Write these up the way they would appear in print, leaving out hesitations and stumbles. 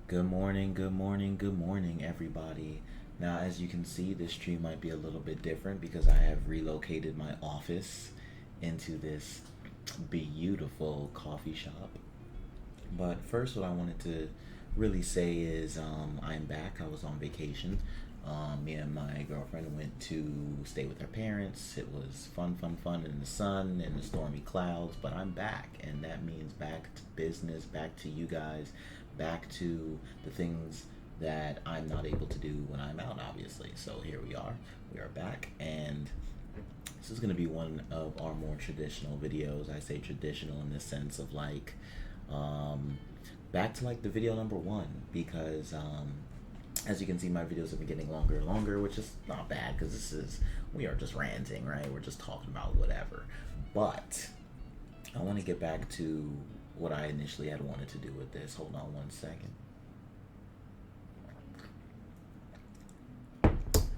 Good morning, good morning, good morning, everybody. Now, as you can see, this stream might be a little bit different because I have relocated my office into this beautiful coffee shop. But first, what I wanted to really say is I'm back. I was on vacation. Me and my girlfriend went to stay with her parents. It was fun, fun, fun in the sun and the stormy clouds. But I'm back, and that means back to business, back to you guys, back to the things that I'm not able to do when I'm out, obviously. So here we are. We are back, and this is going to be one of our more traditional videos. I say traditional in the sense of like um, back to like the video number one because as you can see, my videos have been getting longer and longer, which is not bad because we are just ranting, right? We're just talking about whatever. But I want to get back to what I initially had wanted to do with this. Hold on one second.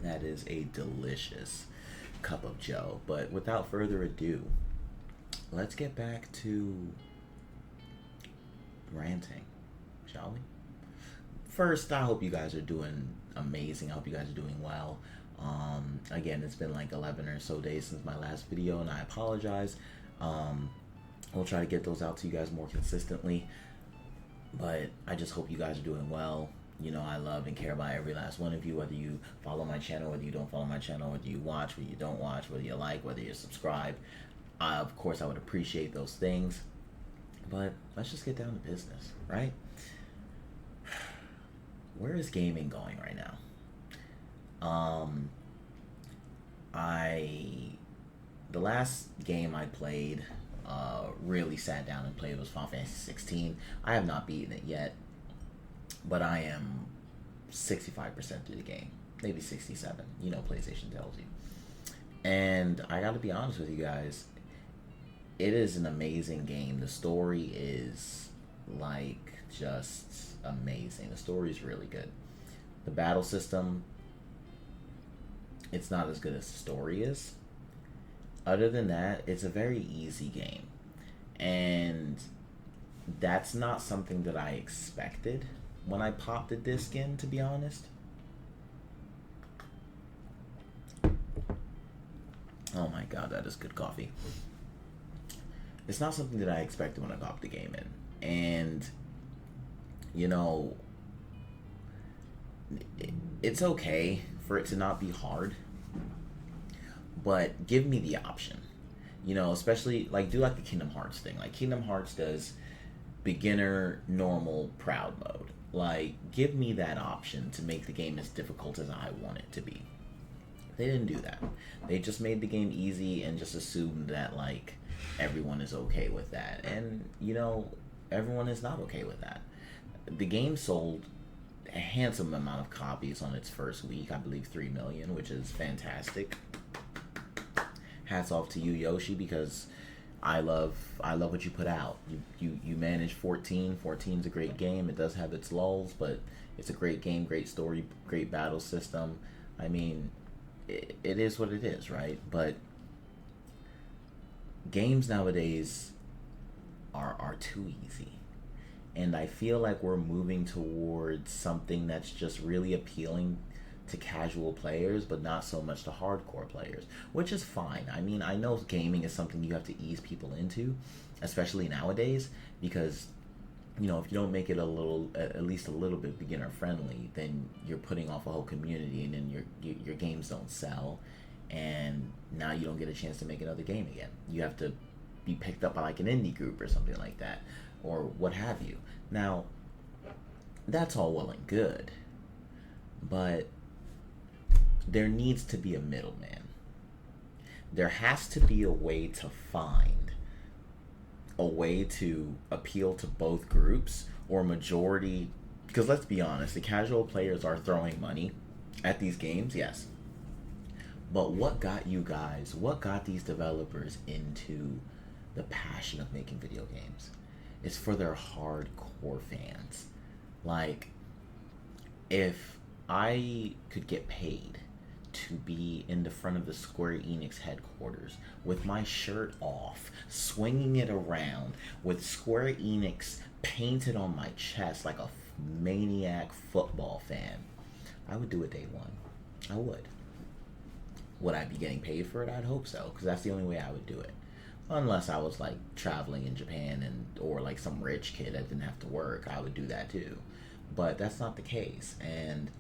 That is a delicious cup of joe. But without further ado, let's get back to ranting, shall we? First, I hope you guys are doing amazing. I hope you guys are doing well. Again, it's been like 11 or so days since my last video, and I apologize. We'll try to get those out to you guys more consistently. But I just hope you guys are doing well. You know, I love and care about every last one of you, whether you follow my channel, whether you don't follow my channel, whether you watch, whether you don't watch, whether you like, whether you subscribe. Of course, I would appreciate those things. But let's just get down to business, right? Where is gaming going right now? I the last game I played, really sat down and played was Final Fantasy 16. I have not beaten it yet, but I am 65% through the game, maybe 67. You know, PlayStation tells you. And I got to be honest with you guys, it is an amazing game. The story is like just amazing. The story is really good. The battle system, it's not as good as the story is. Other than that, it's a very easy game. And that's not something that I expected when I popped the disc in, to be honest. Oh my god, that is good coffee. It's not something that I expected when I popped the game in. And, you know, it's okay for it to not be hard, but give me the option. You know, especially like do like the Kingdom Hearts thing. Like Kingdom Hearts does beginner, normal, proud mode. Like give me that option to make the game as difficult as I want it to be. They didn't do that. They just made the game easy and just assumed that like everyone is okay with that. And you know, everyone is not okay with that. The game sold a handsome amount of copies on its first week. I believe 3 million, which is fantastic. Hats off to you, Yoshi, because I love what you put out. You managed 14. 14's a great game. It does have its lulls, but it's a great game, great story, great battle system. I mean, it is what it is, right? But games nowadays are too easy. And I feel like we're moving towards something that's just really appealing to casual players, but not so much to hardcore players, which is fine. I mean, I know gaming is something you have to ease people into, especially nowadays, because you know if you don't make it a little, at least a little bit beginner friendly, then you're putting off a whole community, and then your games don't sell, and now you don't get a chance to make another game again. You have to be picked up by like an indie group or something like that, or what have you. Now, that's all well and good, but there needs to be a middleman. There has to be a way to find a way to appeal to both groups or majority, because let's be honest, the casual players are throwing money at these games, yes. But what got these developers into the passion of making video games? It's for their hardcore fans. Like, if I could get paid to be in the front of the Square Enix headquarters with my shirt off, swinging it around with Square Enix painted on my chest like a maniac football fan. I would do it day one. I would. Would I be getting paid for it? I'd hope so, because that's the only way I would do it. Unless I was like traveling in Japan or like some rich kid that didn't have to work, I would do that too. But that's not the case. And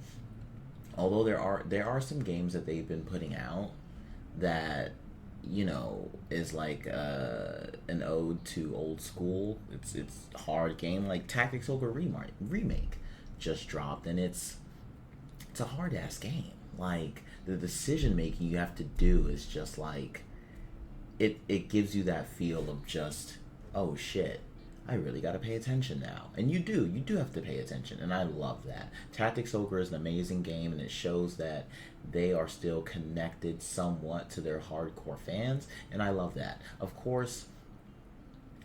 although there are some games that they've been putting out that is like an ode to old school. It's a hard game, like Tactics Ogre remake just dropped, and it's a hard ass game. Like the decision making you have to do is just like it gives you that feel of just, oh shit, I really got to pay attention now. And you do have to pay attention, and I love that. Tactics Ogre is an amazing game, and it shows that they are still connected somewhat to their hardcore fans, and I love that. Of course,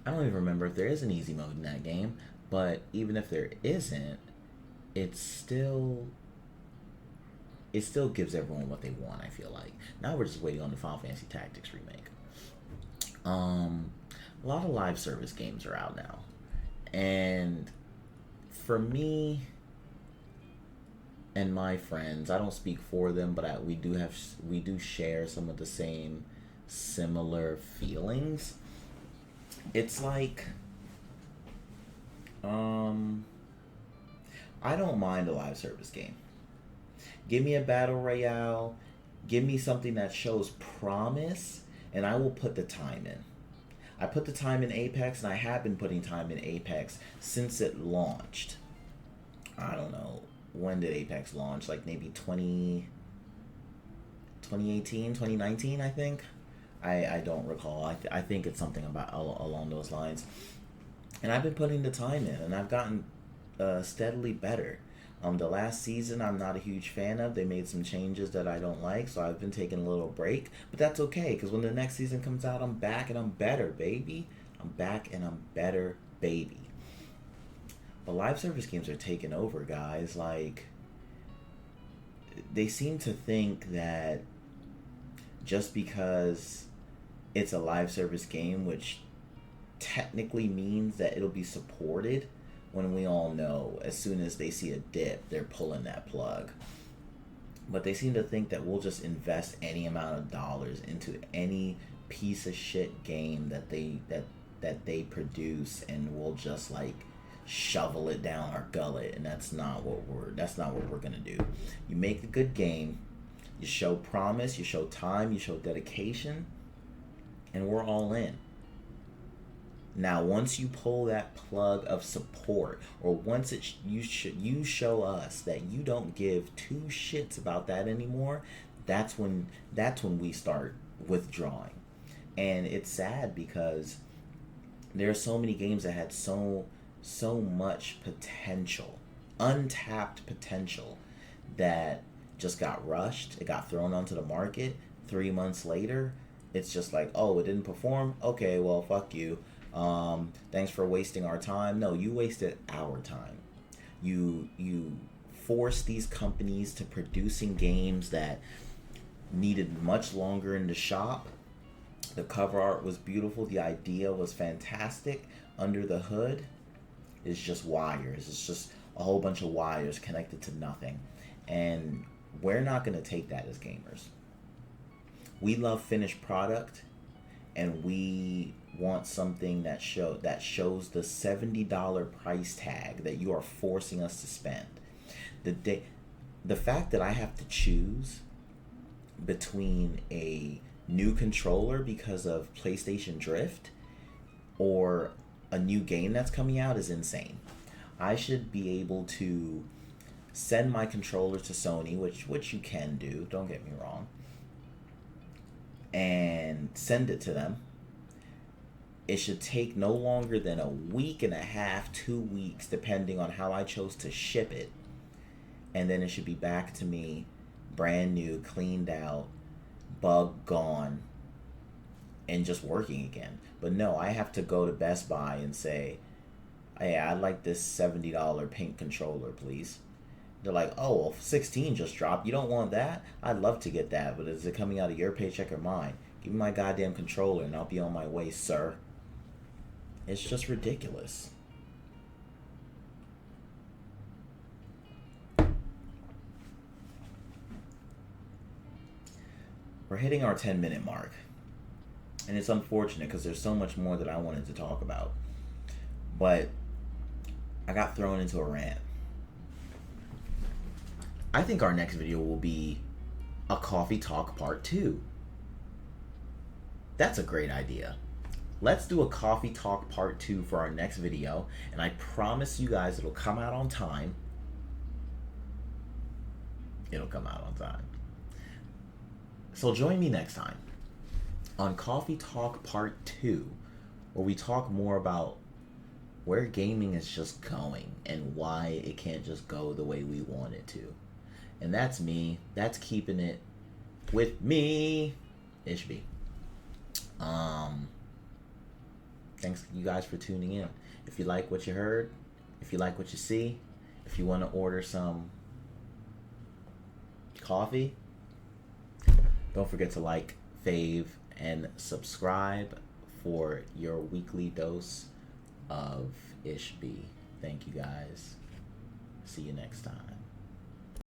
I don't even remember if there is an easy mode in that game, but even if there isn't, it still gives everyone what they want, I feel like. Now we're just waiting on the Final Fantasy Tactics remake. A lot of live service games are out now, and for me and my friends, I don't speak for them, but we do share some of the same similar feelings. It's like I don't mind a live service game. Give me a battle royale, give me something that shows promise, and I will put the time in. I put the time in Apex, and I have been putting time in Apex since it launched. I don't know, when did Apex launch? Like maybe 2018, 2019, I think. I don't recall. I think it's something about along those lines. And I've been putting the time in, and I've gotten steadily better. The last season I'm not a huge fan of. They made some changes that I don't like, so I've been taking a little break. But that's okay, because when the next season comes out, I'm back and I'm better, baby. I'm back and I'm better, baby. But live service games are taking over, guys. Like, they seem to think that just because it's a live service game, which technically means that it'll be supported, when we all know as soon as they see a dip, they're pulling that plug. But they seem to think that we'll just invest any amount of dollars into any piece of shit game that they produce, and we'll just like shovel it down our gullet, and that's not what we're gonna do. You make a good game, you show promise, you show time, you show dedication, and we're all in. Now, once you pull that plug of support, or once you show us that you don't give two shits about that anymore, that's when we start withdrawing. And it's sad because there are so many games that had so much potential, untapped potential, that just got rushed. It got thrown onto the market. 3 months later, it's just like, oh, it didn't perform? Okay, well, fuck you. Thanks for wasting our time. No, you wasted our time. You forced these companies to producing games that needed much longer in the shop. The cover art was beautiful. The idea was fantastic. Under the hood is just wires. It's just a whole bunch of wires connected to nothing. And we're not going to take that as gamers. We love finished product, and we want something that shows the $70 price tag that you are forcing us to spend. The fact that I have to choose between a new controller because of PlayStation Drift or a new game that's coming out is insane. I should be able to send my controller to Sony, which you can do, don't get me wrong, and send it to them. It should take no longer than a week and a half, 2 weeks, depending on how I chose to ship it. And then it should be back to me, brand new, cleaned out, bug gone, and just working again. But no, I have to go to Best Buy and say, hey, I'd like this $70 pink controller, please. They're like, oh, well, 16 just dropped. You don't want that? I'd love to get that, but is it coming out of your paycheck or mine? Give me my goddamn controller and I'll be on my way, sir. It's just ridiculous. We're hitting our 10-minute mark. And it's unfortunate because there's so much more that I wanted to talk about. But I got thrown into a rant. I think our next video will be a coffee talk part 2. That's a great idea. Let's do a coffee talk part 2 for our next video. And I promise you guys it'll come out on time. It'll come out on time. So join me next time on Coffee Talk Part 2, where we talk more about where gaming is just going and why it can't just go the way we want it to. And that's me. That's keeping it with me, Ishby. Thanks you guys for tuning in. If you like what you heard, if you like what you see, if you want to order some coffee, don't forget to like, fave, and subscribe for your weekly dose of Ishby. Thank you guys. See you next time.